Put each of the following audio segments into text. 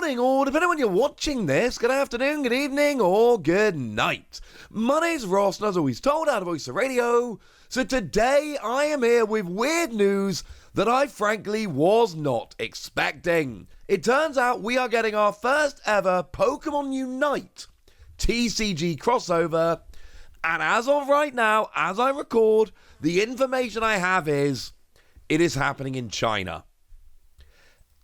morning, or depending on when you're watching this, good afternoon, good evening, or good night. My name's Ross, and as always told, out of Voice of Radio. So today I am here with weird news that I frankly was not expecting. It turns out we are getting our first ever Pokémon Unite TCG crossover, and as of right now, as I record, the information I have is it is happening in China.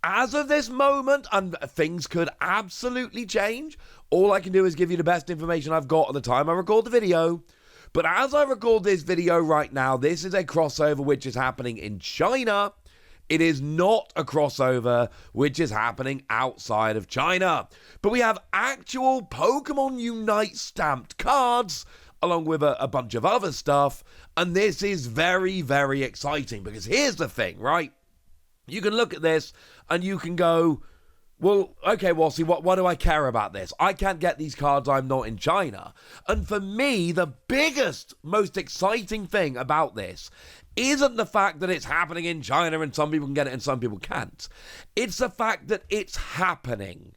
As of this moment, and things could absolutely change, all I can do is give you the best information I've got at the time I record the video. But as I record this video right now, this is a crossover which is happening in China. It is not a crossover which is happening outside of China. But we have actual Pokémon Unite stamped cards, along with a bunch of other stuff. And this is very, very exciting, because here's the thing, right? You can look at this and you can go, well, okay, well, see, what do I care about this? I can't get these cards, I'm not in China. And for me, the biggest, most exciting thing about this isn't the fact that it's happening in China and some people can get it and some people can't. It's the fact that it's happening.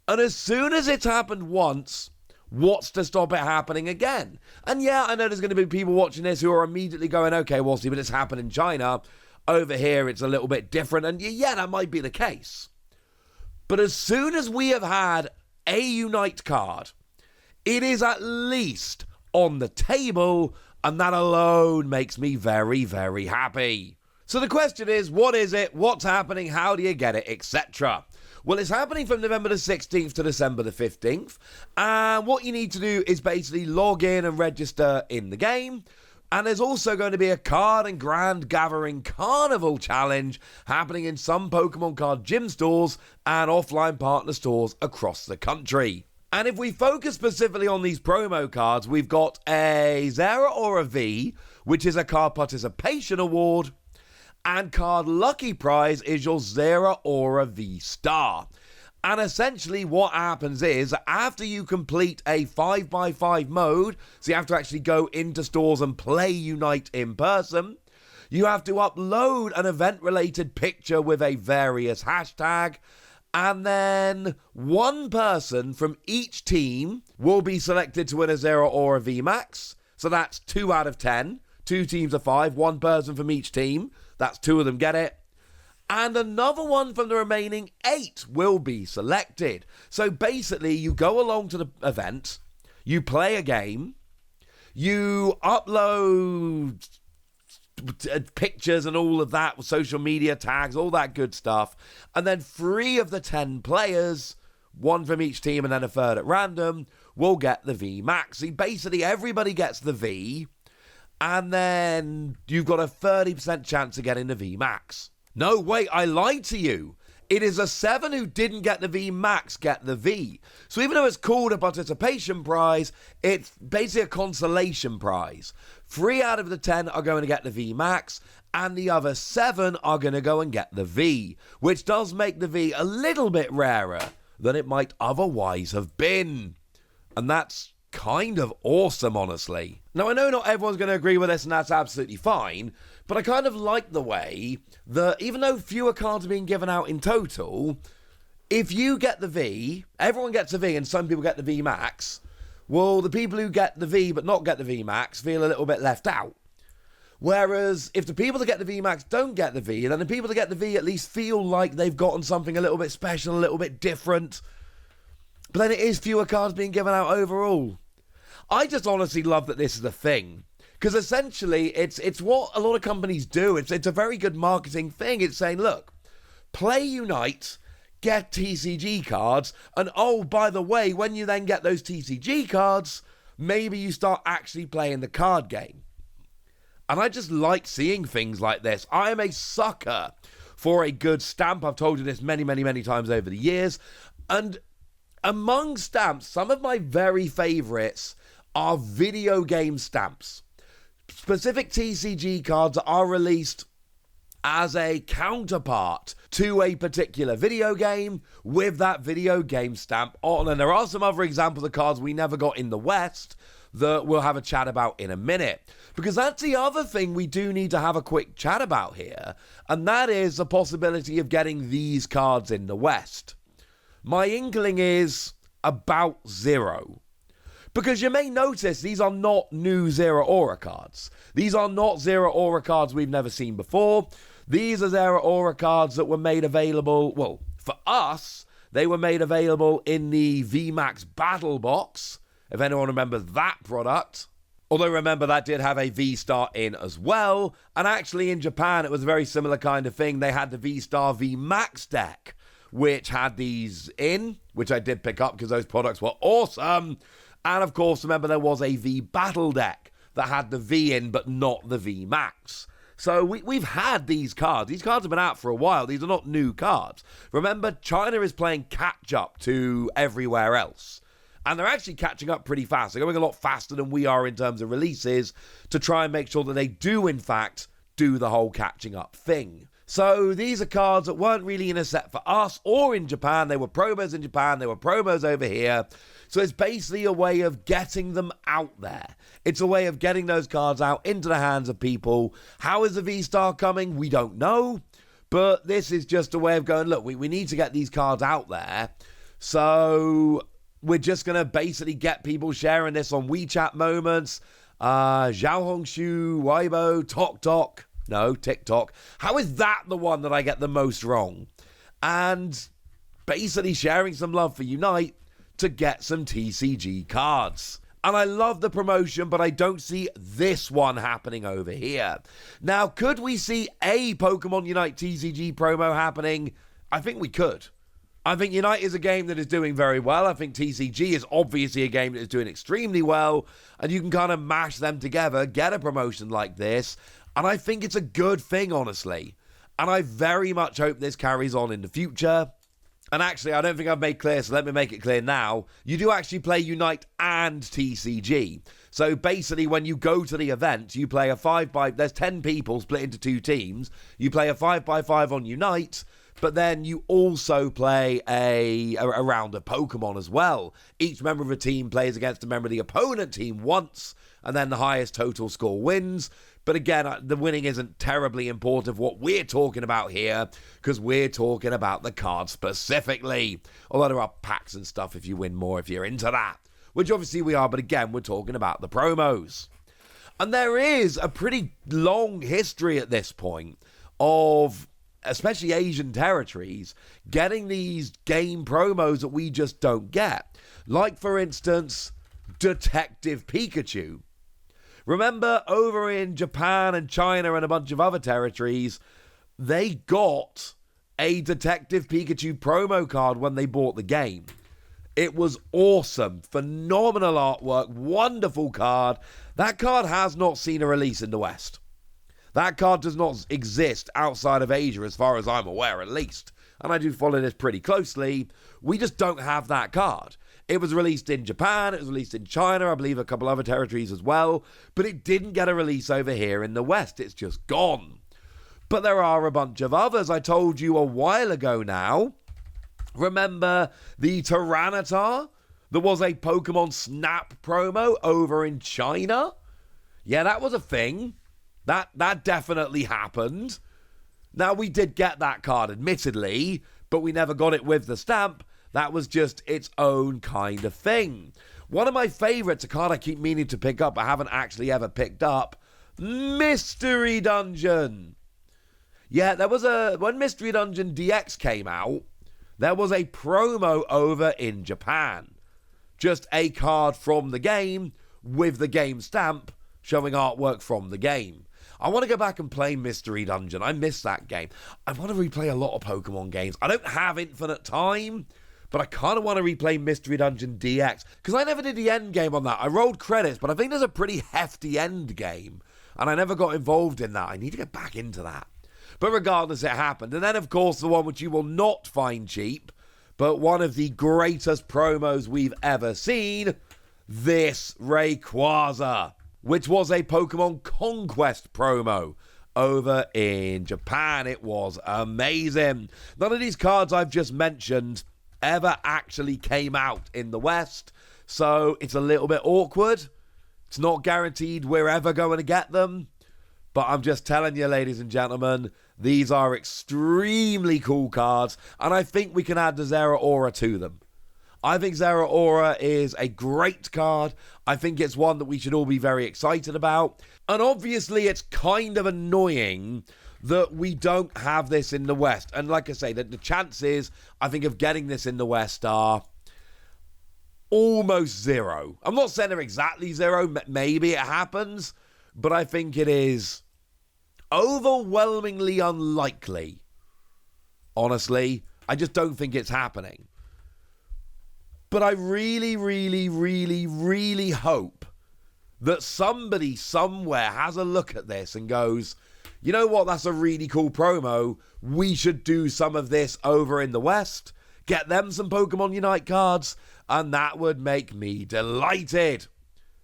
And as soon as it's happened once, what's to stop it happening again? And yeah, I know there's going to be people watching this who are immediately going, okay, well, see, but it's happened in China. Over here, it's a little bit different. And yeah, that might be the case. But as soon as we have had a Unite card, it is at least on the table, and that alone makes me very, very happy. So the question is, what is it? What's happening? How do you get it? Etc. Well, it's happening from November the 16th to December the 15th. And what you need to do is basically log in and register in the game. And there's also going to be a card and grand gathering carnival challenge happening in some Pokemon card gym stores and offline partner stores across the country. And if we focus specifically on these promo cards, we've got a Zeraora V, which is a card participation award, and card lucky prize is your Zeraora V Star. And essentially what happens is, after you complete a 5x5 mode, so you have to actually go into stores and play Unite in person, you have to upload an event-related picture with a various hashtag, and then one person from each team will be selected to win a Zeraora VMAX. So that's 2 out of 10. 2 teams of 5, one person from each team. That's 2 of them get it. And another one from the remaining 8 will be selected. So basically, you go along to the event, you play a game, you upload pictures and all of that, social media tags, all that good stuff, and then 3 of the 10 players, 1 from each team and then a 3rd at random, will get the VMAX. So basically, everybody gets the V, and then you've got a 30% chance of getting the VMAX. No, wait, I lied to you. It is a 7 who didn't get the VMAX get the V. So even though it's called a participation prize, it's basically a consolation prize. 3 out of the 10 are going to get the VMAX, and the other 7 are going to go and get the V, which does make the V a little bit rarer than it might otherwise have been. And that's kind of awesome, honestly. Now, I know not everyone's going to agree with this, and that's absolutely fine, but I kind of like the way that even though fewer cards are being given out in total, if you get the V, everyone gets a V, and some people get the V Max, well, the people who get the V but not get the V Max feel a little bit left out. Whereas if the people that get the V Max don't get the V, then the people that get the V at least feel like they've gotten something a little bit special, a little bit different. But then it is fewer cards being given out overall. I just honestly love that this is a thing. Because essentially, it's what a lot of companies do. It's a very good marketing thing. It's saying, look, play Unite, get TCG cards, and oh, by the way, when you then get those TCG cards, maybe you start actually playing the card game. And I just like seeing things like this. I am a sucker for a good stamp. I've told you this many, many, many times over the years. And among stamps, some of my very favorites are video game stamps. Specific TCG cards are released as a counterpart to a particular video game with that video game stamp on. And there are some other examples of cards we never got in the West that we'll have a chat about in a minute. Because that's the other thing we do need to have a quick chat about here, and that is the possibility of getting these cards in the West. My inkling is about 0. Because you may notice these are not new Zeraora cards. These are not Zeraora cards we've never seen before. These are Zeraora cards that were made available, well, for us, they were made available in the VMAX Battle Box, if anyone remembers that product. Although remember, that did have a V-Star in as well. And actually in Japan, it was a very similar kind of thing. They had the V-Star VMAX deck, which had these in, which I did pick up because those products were awesome. And of course, remember, there was a V-Battle deck that had the V in, but not the VMAX. So we've had these cards. These cards have been out for a while. These are not new cards. Remember, China is playing catch-up to everywhere else. And they're actually catching up pretty fast. They're going a lot faster than we are in terms of releases to try and make sure that they do, in fact, do the whole catching up thing. So these are cards that weren't really in a set for us or in Japan. They were promos in Japan. They were promos over here. So it's basically a way of getting them out there. It's a way of getting those cards out into the hands of people. How is the V-Star coming? We don't know. But this is just a way of going, look, we need to get these cards out there. So we're just going to basically get people sharing this on WeChat moments, Xiaohongshu, Weibo, TokTok. No, TikTok. How is that the one that I get the most wrong? And basically sharing some love for Unite to get some TCG cards. And I love the promotion, but I don't see this one happening over here. Now, could we see a Pokémon Unite TCG promo happening? I think we could. I think Unite is a game that is doing very well. I think TCG is obviously a game that is doing extremely well. And you can kind of mash them together, get a promotion like this. And I think it's a good thing, honestly. And I very much hope this carries on in the future. And actually, I don't think I've made clear, so let me make it clear now. You do actually play Unite and TCG. So basically, when you go to the event, you play a 5x... There's 10 people split into 2 teams. You play a 5x5 on Unite, but then you also play a round of Pokemon as well. Each member of a team plays against a member of the opponent team once, and then the highest total score wins. But again, the winning isn't terribly important for what we're talking about here, because we're talking about the cards specifically. Although there are packs and stuff if you win more, if you're into that. Which obviously we are, but again, we're talking about the promos. And there is a pretty long history at this point of, especially Asian territories, getting these game promos that we just don't get. Like, for instance, Detective Pikachu. Remember, over in Japan and China and a bunch of other territories, they got a Detective Pikachu promo card when they bought the game. It was awesome. Phenomenal artwork. Wonderful card. That card has not seen a release in the West. That card does not exist outside of Asia, as far as I'm aware, at least. And I do follow this pretty closely. We just don't have that card. It was released in Japan, it was released in China, I believe a couple other territories as well, but it didn't get a release over here in the West. It's just gone. But there are a bunch of others. I told you a while ago now. Remember the Tyranitar? There was a Pokemon Snap promo over in China. Yeah, that was a thing. That definitely happened. Now, we did get that card, admittedly, but we never got it with the stamp. That was just its own kind of thing. One of my favorites, a card I keep meaning to pick up, but haven't actually ever picked up, Mystery Dungeon. Yeah, when Mystery Dungeon DX came out, there was a promo over in Japan. Just a card from the game with the game stamp showing artwork from the game. I want to go back and play Mystery Dungeon. I miss that game. I want to replay a lot of Pokemon games. I don't have infinite time, but I kind of want to replay Mystery Dungeon DX, because I never did the end game on that. I rolled credits, but I think there's a pretty hefty end game, and I never got involved in that. I need to get back into that. But regardless, it happened. And then, of course, the one which you will not find cheap, but one of the greatest promos we've ever seen, this Rayquaza, which was a Pokemon Conquest promo over in Japan. It was amazing. None of these cards I've just mentioned ever actually came out in the West, so it's a little bit awkward. It's not guaranteed we're ever going to get them, but I'm just telling you, ladies and gentlemen, These are extremely cool cards, and I think we can add the Zeraora to them. I think Zeraora is a great card. I think it's one that we should all be very excited about. And obviously, it's kind of annoying that we don't have this in the West. And like I say, that the chances, I think, of getting this in the West are almost zero. I'm not saying they're exactly zero. Maybe it happens. But I think it is overwhelmingly unlikely. Honestly, I just don't think it's happening. But I really, really, really, really hope that somebody somewhere has a look at this and goes, you know what, that's a really cool promo. We should do some of this over in the West. Get them some Pokemon Unite cards, and that would make me delighted.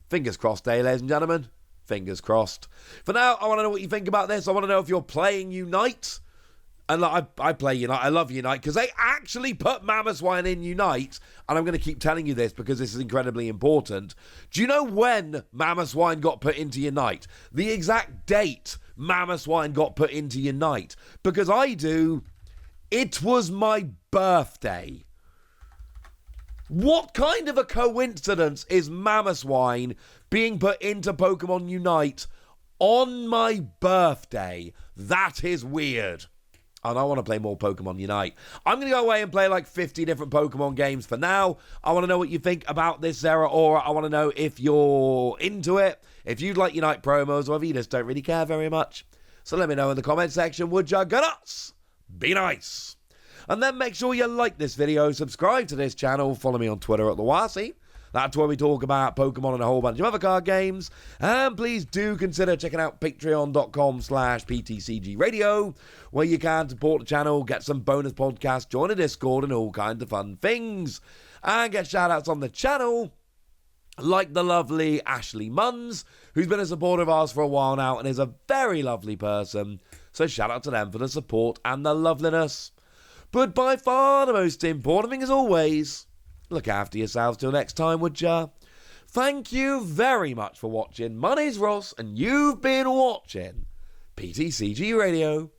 Fingers crossed, ladies and gentlemen. Fingers crossed. For now, I want to know what you think about this. I want to know if you're playing Unite. And I play Unite. I love Unite because they actually put Mamoswine in Unite. And I'm going to keep telling you this because this is incredibly important. Do you know when Mamoswine got put into Unite? The exact date Mamoswine got put into Unite. Because I do. It was my birthday. What kind of a coincidence is Mamoswine being put into Pokemon Unite on my birthday? That is weird. And I want to play more Pokemon Unite. I'm going to go away and play like 50 different Pokemon games for now. I want to know what you think about this Zeraora. I want to know if you're into it, if you'd like Unite promos, or if you just don't really care very much. So let me know in the comment section, would ya? Go nuts! Be nice! And then make sure you like this video, subscribe to this channel, follow me on Twitter at TheWasi. That's where we talk about Pokemon and a whole bunch of other card games. And please do consider checking out patreon.com/PTCGradio, where you can support the channel, get some bonus podcasts, join a Discord, and all kinds of fun things. And get shout-outs on the channel, like the lovely Ashley Munns, who's been a supporter of ours for a while now and is a very lovely person. So shout out to them for the support and the loveliness. But by far the most important thing, as always, look after yourselves till next time, would ya? Thank you very much for watching. My name's Ross, and you've been watching PTCG Radio.